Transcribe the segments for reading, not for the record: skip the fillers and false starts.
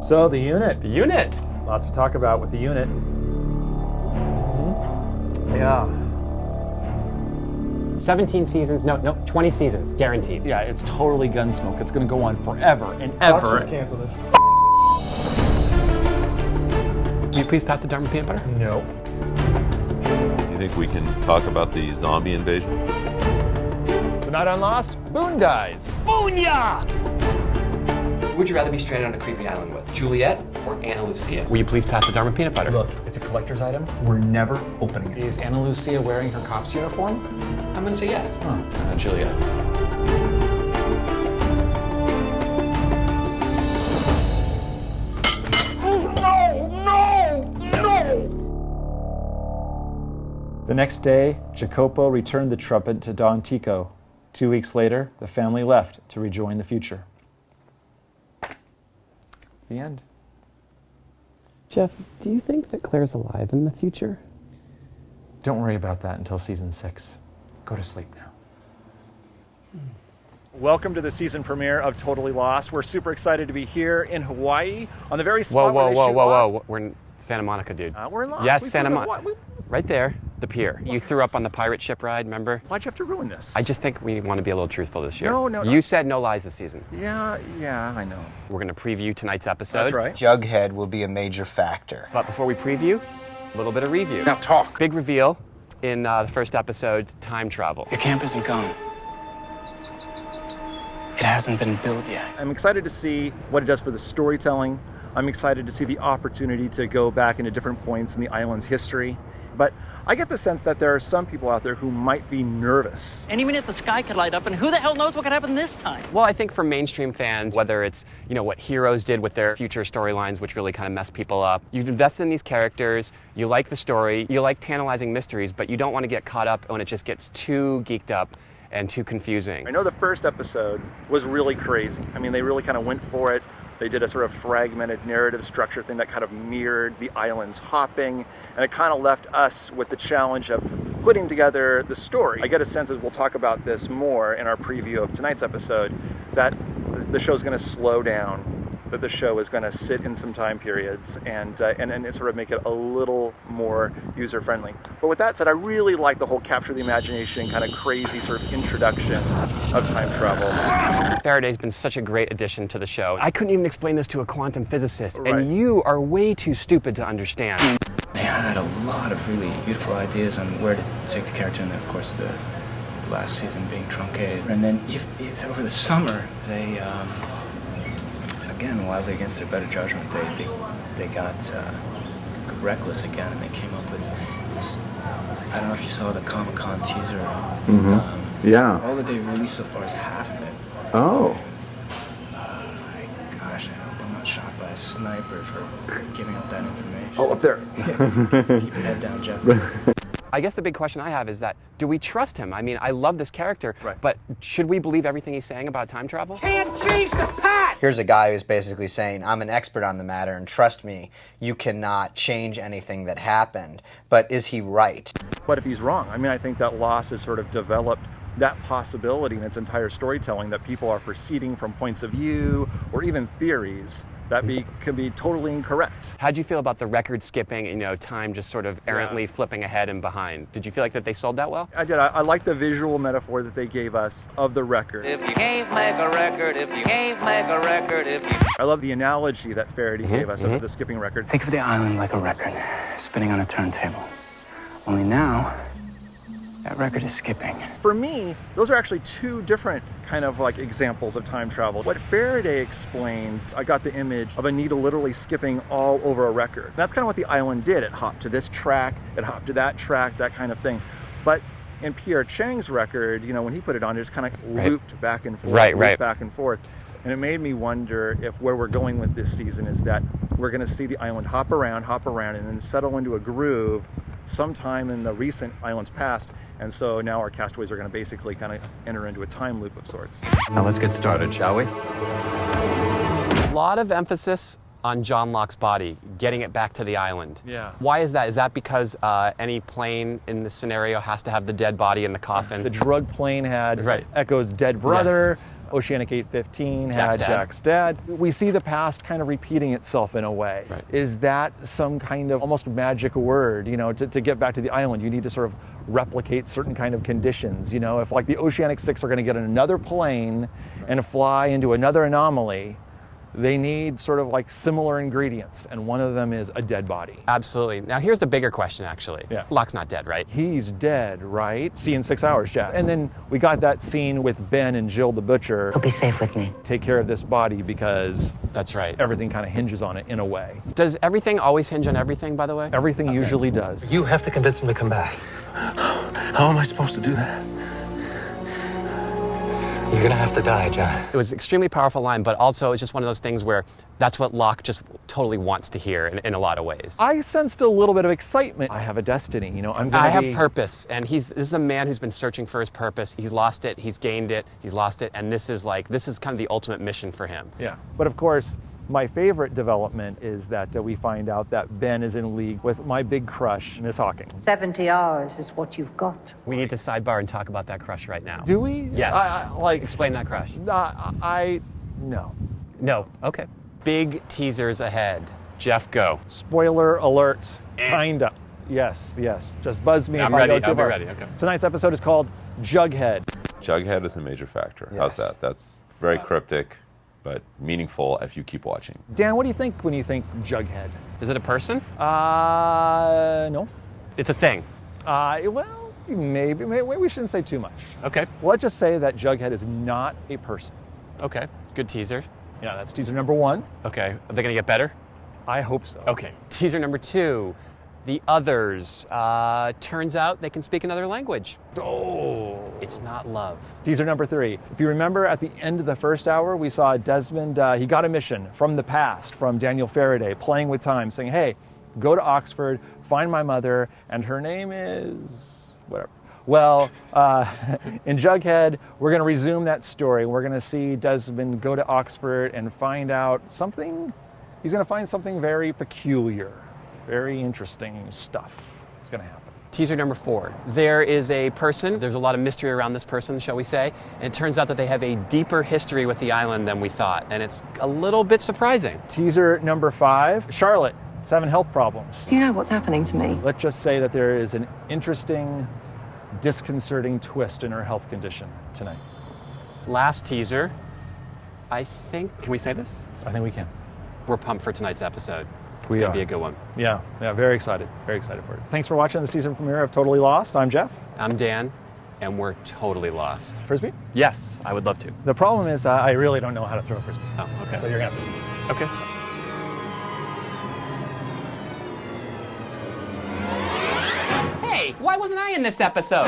So, the unit. The unit. Lots to talk about with the unit. Yeah. 17 seasons, no, 20 seasons, guaranteed. Yeah, it's totally Gunsmoke. It's going to go on forever and ever. Just cancel this. Can you please pass the Dharma peanut butter? No. You think we can talk about the zombie invasion? Tonight on Lost, Boone dies. Boonya! Who would you rather be stranded on a creepy island with, Juliet or Ana Lucia? Will you please pass the Dharma peanut butter? Look, it's a collector's item. We're never opening it. Is Ana Lucia wearing her cop's uniform? I'm gonna say yes. Juliet. The next day, Jacopo returned the trumpet to Don Tico. 2 weeks later, the family left to rejoin the future. The end. Jeff, do you think that Claire's alive in the future? Don't worry about that until season 6. Go to sleep now. Welcome to the season premiere of Totally Lost. We're super excited to be here in Hawaii on the very spot where they shoot Lost. We're in Santa Monica, dude. We're in Lost. Yes, Santa Monica. Right there, the pier. You threw up on the pirate ship ride, remember? Why'd you have to ruin this? I just think we want to be a little truthful this year. No. You said no lies this season. Yeah, I know. We're going to preview tonight's episode. That's right. Jughead will be a major factor. But before we preview, a little bit of review. Now talk. Big reveal in the first episode, time travel. Your camp isn't gone. It hasn't been built yet. I'm excited to see what it does for the storytelling. I'm excited to see the opportunity to go back into different points in the island's history. But I get the sense that there are some people out there who might be nervous. Any minute the sky could light up, and who the hell knows what could happen this time? Well, I think for mainstream fans, whether it's, what Heroes did with their future storylines, which really kind of messed people up, you've invested in these characters, you like the story, you like tantalizing mysteries, but you don't want to get caught up when it just gets too geeked up and too confusing. I know the first episode was really crazy. I mean, they really kind of went for it. They did a sort of fragmented narrative structure thing that kind of mirrored the island's hopping, and it kind of left us with the challenge of putting together the story. I get a sense, as we'll talk about this more in our preview of tonight's episode, that the show's going to slow down, that the show is going to sit in some time periods and sort of make it a little more user-friendly. But with that said, I really like the whole capture the imagination, kind of crazy sort of introduction of time travel. Faraday's been such a great addition to the show. I couldn't even explain this to a quantum physicist, Right. and you are way too stupid to understand. They had a lot of really beautiful ideas on where to take the character, and then, of course, the last season being truncated. And then it's over the summer, they, again, wildly against their better judgment, they got reckless again, and they came up with this. I don't know if you saw the Comic-Con teaser. Yeah. All that they've released so far is half of it. Oh. Gosh, I hope I'm not shot by a sniper for giving up that information. Oh, up there. Keep your head down, Jeff. I guess the big question I have is that, do we trust him? I mean, I love this character, Right. but should we believe everything he's saying about time travel? Here's a guy who's basically saying, I'm an expert on the matter, and trust me, you cannot change anything that happened. But is he right? What if he's wrong? I mean, I think that Lost has sort of developed that possibility in its entire storytelling, that people are proceeding from points of view or even theories that can be totally incorrect. How'd you feel about the record skipping, time just sort of errantly flipping ahead and behind? Did you feel like that they sold that well? I did. I like the visual metaphor that they gave us of the record. If you can't make a record, if you can't make a record, if you... I love the analogy that Faraday gave us of the skipping record. Think of the island like a record, spinning on a turntable. Only now, that record is skipping. For me, those are actually two different kind of like examples of time travel. What Faraday explained, I got the image of a needle literally skipping all over a record. And that's kind of what the island did. It hopped to this track, it hopped to that track, that kind of thing. But in Pierre Chang's record, when he put it on, it just kind of looped back and forth, looped back and forth. And it made me wonder if where we're going with this season is that we're going to see the island hop around, and then settle into a groove sometime in the recent island's past. And so now our castaways are going to basically kind of enter into a time loop of sorts. Now let's get started, shall we? A lot of emphasis on John Locke's body, getting it back to the island. Yeah. Why is that? Is that because any plane in this scenario has to have the dead body in the coffin? The drug plane had Echo's dead brother. Yes. Oceanic 815 Jack's had dad. Jack's dad. We see the past kind of repeating itself in a way. Right. Is that some kind of almost magic word? You know, to get back to the island, you need to sort of replicate certain kind of conditions. You know, if like the Oceanic 6 are going to get on another plane and fly into another anomaly, they need sort of like similar ingredients, and one of them is a dead body. Absolutely. Now here's the bigger question, actually. Yeah. Locke's not dead, right? He's dead, right? See you in 6 hours, Jack. And then we got that scene with Ben and Jill the butcher. He'll be safe with me. Take care of this body because That's right. everything kind of hinges on it in a way. Does everything always hinge on everything, by the way? Everything usually does. You have to convince him to come back. How am I supposed to do that? You're gonna have to die, John. It was an extremely powerful line, but also it's just one of those things where that's what Locke just totally wants to hear in a lot of ways. I sensed a little bit of excitement. I have a destiny, you know, I'm gonna I have be... purpose, and this is a man who's been searching for his purpose. He's lost it, he's gained it, he's lost it, and this is kind of the ultimate mission for him. Yeah, but of course, my favorite development is that we find out that Ben is in league with my big crush, Miss Hawking. 70 hours is what you've got. We need to sidebar and talk about that crush right now. Do we? Yes. Like, Explain that crush. No. No. Okay. Big teasers ahead. Jeff, go. Spoiler alert, kinda. Yes. Just buzz me if I'm I ready. go too I'll be far. ready. Okay. Tonight's episode is called Jughead. Jughead is a major factor. How's Yes. that? That's very cryptic, but meaningful if you keep watching. Dan, what do you think when you think Jughead? Is it a person? No. It's a thing. Well, maybe we shouldn't say too much. Okay. Let's just say that Jughead is not a person. Okay. Good teaser. Yeah, that's teaser number 1. Okay. Are they going to get better? I hope so. Okay. Teaser number 2. The others. Turns out they can speak another language. Oh. It's not love. Teaser number 3. If you remember at the end of the first hour, we saw Desmond, he got a mission from the past, from Daniel Faraday, playing with time, saying, hey, go to Oxford, find my mother, and her name is whatever. Well, in Jughead, we're going to resume that story. We're going to see Desmond go to Oxford and find out something. He's going to find something very peculiar, very interesting stuff is going to happen. Teaser number 4. There is a person, there's a lot of mystery around this person, shall we say, and it turns out that they have a deeper history with the island than we thought, and it's a little bit surprising. Teaser number 5, Charlotte is having health problems. Do you know what's happening to me? Let's just say that there is an interesting, disconcerting twist in her health condition tonight. Last teaser, I think, can we say this? I think we can. We're pumped for tonight's episode. It's We going are. to be a good one. Yeah, very excited for it. Thanks for watching the season premiere of Totally Lost. I'm Jeff. I'm Dan, and we're totally lost. Frisbee? Yes, I would love to. The problem is I really don't know how to throw a Frisbee. Oh, okay. So you're going to have to teach me. Okay. Hey, why wasn't I in this episode?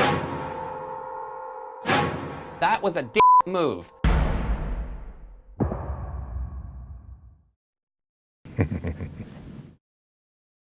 That was a move.